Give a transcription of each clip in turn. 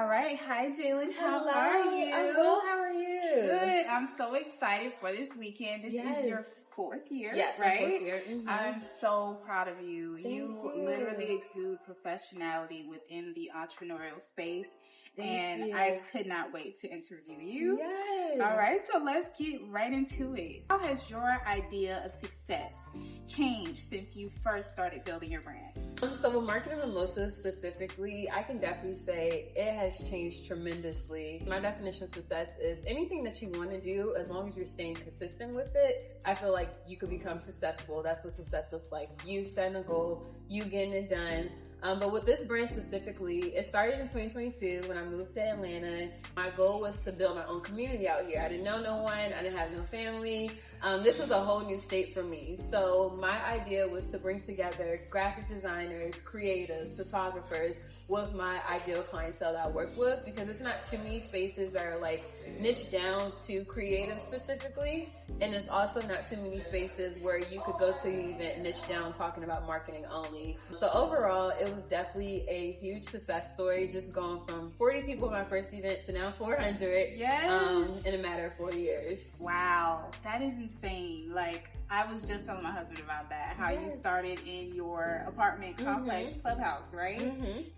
right. Hi, Jaylin. How Hello. are you? I'm well. How are you? Good. I'm so excited for this weekend. This is your fourth year, yes, right? Fourth year. Mm-hmm. I'm so proud of you. Thank you. Literally exude professionality within the entrepreneurial space. Thank you. I could not wait to interview you. Yes. All right, so let's get right into it. How has your idea of success changed since you first started building your brand? So with Marketing Mimosas specifically, I can definitely say it has changed tremendously. My definition of success is anything that you want to do, as long as you're staying consistent with it, I feel like you could become successful. That's what success looks like. You setting a goal, you getting it done. But with this brand specifically, it started in 2022 when I moved to Atlanta. My goal was to build my own community out here. I didn't know no one. I didn't have no family. This was a whole new state for me. So my idea was to bring together graphic designers, creatives, photographers with my ideal clientele that I work with, because it's not too many spaces that are like niche down to creative specifically. And there's also not too many spaces where you could go to an event niche down talking about marketing only. So overall, it was definitely a huge success story, just going from 40 people at my first event to now 400 in a matter of 4 years. Wow, that is insane. Like, I was just telling my husband about that, how you started in your apartment complex clubhouse, right?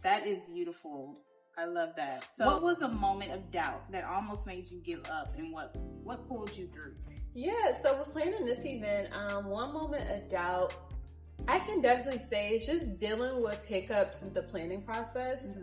That is beautiful. I love that. So what was a moment of doubt that almost made you give up, and what pulled you through? Yeah, so with planning this event, one moment of doubt, I can definitely say it's just dealing with hiccups with the planning process.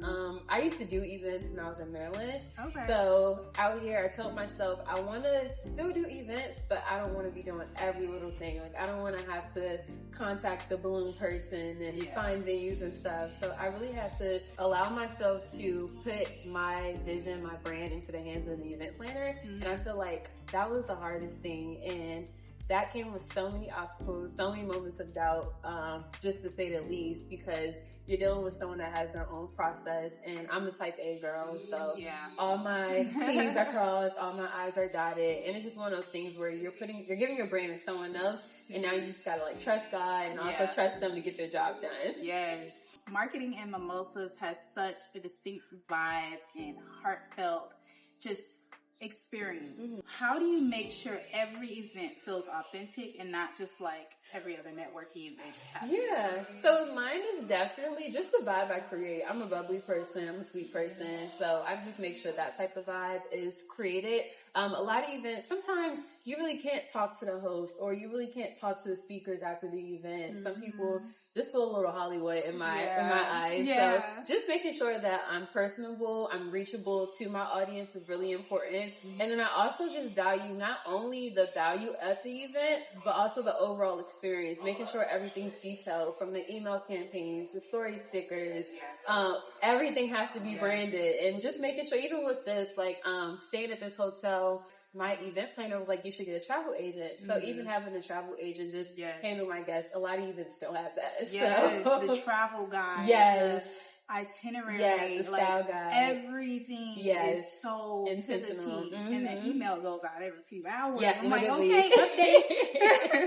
I used to do events when I was in Maryland. So out here, I told myself I want to still do events, but I don't want to be doing every little thing. Like, I don't want to have to contact the balloon person and find venues and stuff. So I really had to allow myself to put my vision, my brand into the hands of the event planner. And I feel like that was the hardest thing. And that came with so many obstacles, so many moments of doubt, just to say the least, because you're dealing with someone that has their own process, and I'm a type A girl, so all my T's are crossed, all my I's are dotted, and it's just one of those things where you're giving your brand to someone else, and now you just gotta like trust God and also trust them to get their job done. Yes. Marketing and Mimosas has such a distinct vibe and heartfelt, just experience. How do you make sure every event feels authentic and not just like every other networking event happens? Yeah, so mine is definitely just the vibe I create. I'm a bubbly person, I'm a sweet person, so I just make sure that type of vibe is created. A lot of events, sometimes you really can't talk to the host, or you really can't talk to the speakers after the event. Some people just feel a little Hollywood in my eyes. So just making sure that I'm personable, I'm reachable to my audience is really important. And then I also just value not only the value of the event, but also the overall experience, making sure everything's detailed, from the email campaigns, the story stickers, everything has to be branded, and just making sure, even with this, like, staying at this hotel, my event planner was like, you should get a travel agent. So even having a travel agent just handle my guests, a lot of events don't have that. Yes, so. The travel guide. Yes. The itinerary. Yes, the style guide. Everything is so intentional. To the T. And the email goes out every few hours. Yeah, I'm literally. like, okay,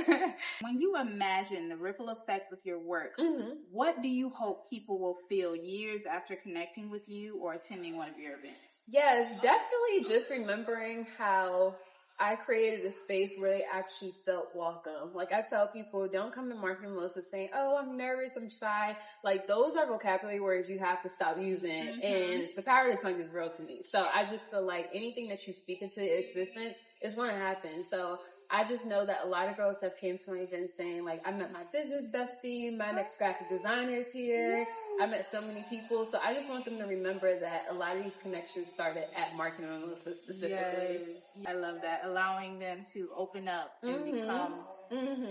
update. When you imagine the ripple effect with your work, what do you hope people will feel years after connecting with you or attending one of your events? Yes, definitely just remembering how I created a space where they actually felt welcome. Like, I tell people, don't come to Marketing Mimosas saying, oh, I'm nervous, I'm shy. Like, those are vocabulary words you have to stop using. And the power of the tongue is real to me. So I just feel like anything that you speak into existence is going to happen. So I just know that a lot of girls have came to my event saying, like, I met my business bestie, my next graphic designer is here. I met so many people. So I just want them to remember that a lot of these connections started at Marketing Mimosas specifically. I love that. Allowing them to open up and become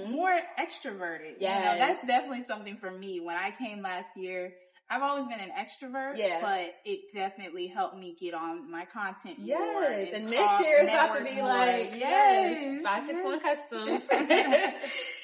more extroverted. You know, that's definitely something for me. When I came last year, I've always been an extrovert, but it definitely helped me get on my content more. And this year it's about to be like, 561 customs.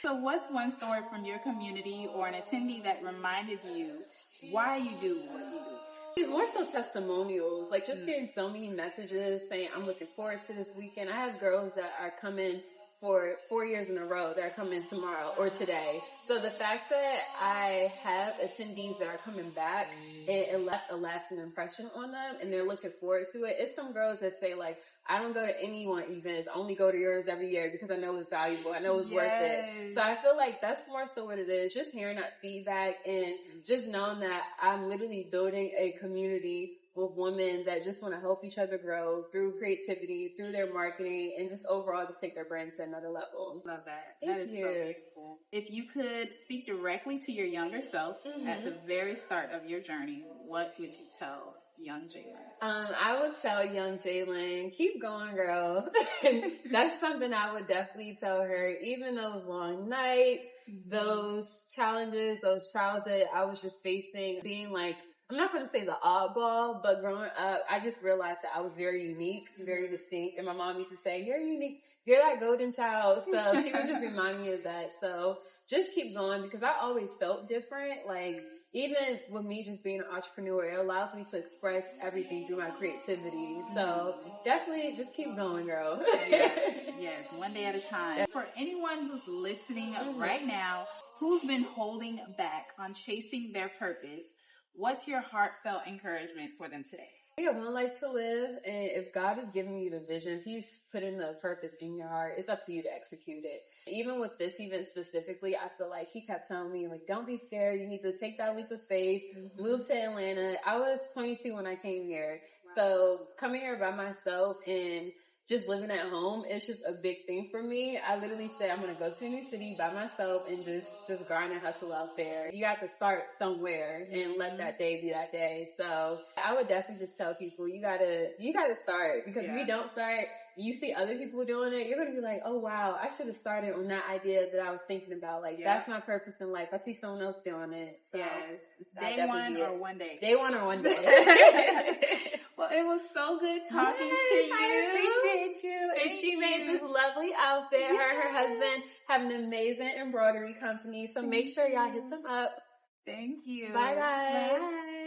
So what's one story from your community or an attendee that reminded you why you do what you do? It's more so testimonials, like just getting so many messages saying, I'm looking forward to this weekend. I have girls that are coming for 4 years in a row that are coming tomorrow or today. So the fact that I have attendees that are coming back and it left a lasting impression on them and they're looking forward to it. It's some girls that say like, I don't go to anyone events, I only go to yours every year because I know it's valuable. I know it's worth it. So I feel like that's more so what it is. Just hearing that feedback and just knowing that I'm literally building a community with women that just want to help each other grow through creativity, through their marketing, and just overall just take their brand to another level. Love that. That is so beautiful. If you could speak directly to your younger self at the very start of your journey, what would you tell young Jaylin? I would tell young Jaylin, keep going, girl. That's something I would definitely tell her. Even those long nights, those challenges, those trials that I was just facing, being like, I'm not going to say the oddball, but growing up, I just realized that I was very unique, very distinct. And my mom used to say, you're unique. You're that golden child. So she would just remind me of that. So just keep going because I always felt different. Like, even with me just being an entrepreneur, it allows me to express everything through my creativity. So definitely just keep going, girl. Yes, one day at a time. For anyone who's listening right now, who's been holding back on chasing their purpose, what's your heartfelt encouragement for them today? You have one life to live, and if God is giving you the vision, if He's putting the purpose in your heart, it's up to you to execute it. Even with this event specifically, I feel like He kept telling me, like, don't be scared. You need to take that leap of faith, move to Atlanta. I was 22 when I came here. So coming here by myself and just living at home, it's just a big thing for me. I literally said I'm going to go to a new city by myself and just grind and hustle out there. You have to start somewhere and let that day be that day. So I would definitely just tell people you gotta start, because if you don't start, you see other people doing it, you're going to be like, oh wow, I should have started on that idea that I was thinking about. Like, that's my purpose in life. I see someone else doing it. So it's day one or one day. Day one or one day. Well, it was so good talking to you. I appreciate you. And she made this lovely outfit. Her and her husband have an amazing embroidery company. So make sure y'all hit them up. Thank you. Bye, guys. Bye.